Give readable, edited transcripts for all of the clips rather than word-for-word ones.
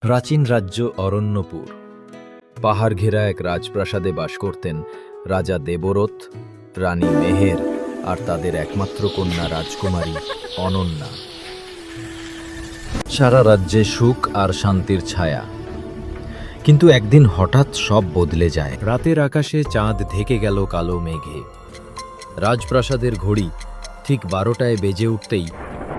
প্রাচীন রাজ্য অরণ্যপুর। পাহাড় ঘেরা এক রাজপ্রাসাদে বাস করতেন রাজা দেবরথ, রানী মেহের আর তাদের একমাত্র কন্যা রাজকুমারী অনন্যা। সারা রাজ্যে সুখ আর শান্তির ছায়া। কিন্তু একদিন হঠাৎ সব বদলে যায়। রাতের আকাশে চাঁদ ঢেকে গেল কালো মেঘে। রাজপ্রাসাদের ঘড়ি ঠিক 12টায় বেজে উঠতেই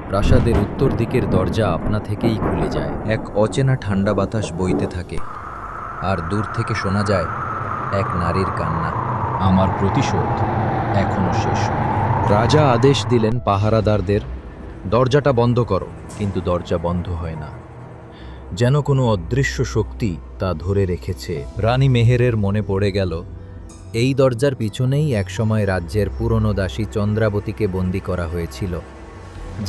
প্রাসাদের উত্তর দিকের দরজা আপনা থেকেই খুলে যায়। এক অচেনা ঠান্ডা বাতাস বইতে থাকে, আর দূর থেকে শোনা যায় এক নারীর কান্না, আমার প্রতিশোধ এখনো শেষ হয়নি। রাজা আদেশ দিলেন পাহারাদারদের, দরজাটা বন্ধ করো। কিন্তু দরজা বন্ধ হয় না, যেন কোনো অদৃশ্য শক্তি তা ধরে রেখেছে। রানী মেহেরের মনে পড়ে গেল, এই দরজার পিছনেই একসময় রাজ্যের পুরনো দাসী চন্দ্রাবতীকে বন্দী করা হয়েছিল,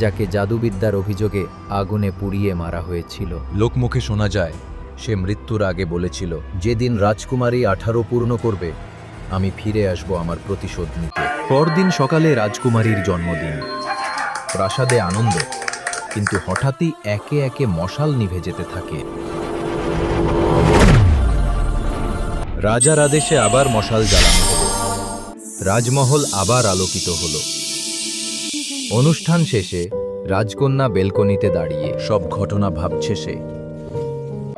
যাকে জাদুবিদ্যার অভিযোগে আগুনে পুড়িয়ে মারা হয়েছিল। লোকমুখে শোনা যায় সে মৃত্যুর আগে বলেছিল, যেদিন রাজকুমারী 18 পূর্ণ করবে আমি ফিরে আসব আমার প্রতিশোধ নিতে। পরদিন সকালে রাজকুমারীর জন্মদিন। প্রাসাদে আনন্দ, কিন্তু হঠাৎই একে একে মশাল নিভে যেতে থাকে। রাজার আদেশে আবার মশাল জ্বালানো হলো। রাজমহল আবার আলোকিত হলো। অনুষ্ঠান শেষে রাজকন্যা বেলকনিতে দাঁড়িয়ে সব ঘটনা ভাবছে সে।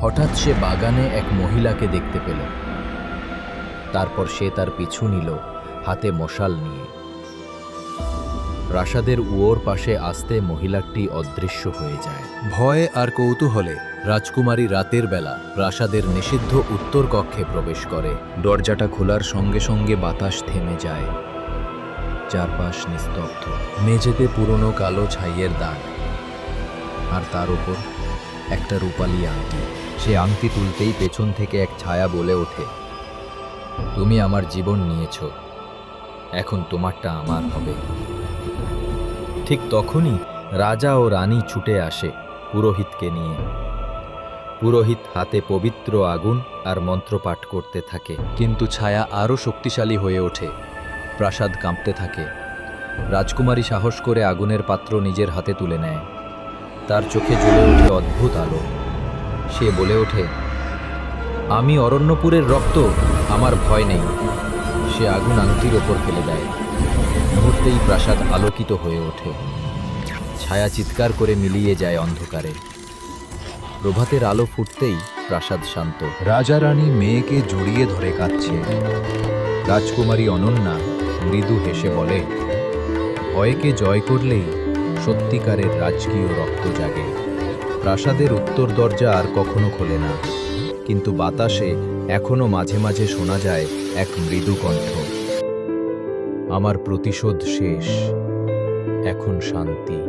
হঠাৎ সে বাগানে এক মহিলাকে দেখতে পেল। তারপর সে তার পিছু নিল, হাতে মশাল নিয়ে। প্রাসাদের উয়োর পাশে আসতে মহিলাটি অদৃশ্য হয়ে যায়। ভয়ে আর কৌতূহলে রাজকুমারী রাতের বেলা প্রাসাদের নিষিদ্ধ উত্তর কক্ষে প্রবেশ করে। দরজাটা খোলার সঙ্গে সঙ্গে বাতাস থেমে যায়। চারপাশ নিস্তব্ধ, মেঝেতে পুরনো কালো ছাইয়ের দাগ, আর তার উপর একটা রূপালী আংটি। সে আংটি তুলতেই পেছন থেকে এক ছায়া বলে ওঠে, তুমি আমার জীবন নিয়েছ, এখন তোমারটা আমার হবে। ঠিক তখনই রাজা ও রানী ছুটে আসে পুরোহিতকে নিয়ে। পুরোহিত হাতে পবিত্র আগুন আর মন্ত্রপাঠ করতে থাকে, কিন্তু ছায়া আরও শক্তিশালী হয়ে ওঠে। প্রাসাদ কাঁপতে থাকে। রাজকুমারী সাহস করে আগুনের পাত্র নিজের হাতে তুলে নেয়। তার চোখে জ্বলে ওঠে অদ্ভুত আলো। সে বলে ওঠে, আমি অরণ্যপুরের রক্ত, আমার ভয় নেই। সে আগুন আংটির ওপর ফেলে দেয়। মুহূর্তেই প্রাসাদ আলোকিত হয়ে ওঠে। ছায়া চিৎকার করে মিলিয়ে যায় অন্ধকারে। প্রভাতের আলো ফুটতেই প্রাসাদ শান্ত। রাজা রানী মেয়েকে জড়িয়ে ধরে কাঁদছে। রাজকুমারী অনন্যা মৃদু হেসে বলে, ভয়কে জয় করলেই সত্যিকারের রাজকীয় রক্ত জাগে। প্রাসাদের উত্তর দরজা আর কখনো খোলে না, কিন্তু বাতাসে এখনো মাঝে মাঝে শোনা যায় এক মৃদু কণ্ঠ, আমার প্রতিশোধ শেষ, এখন শান্তি।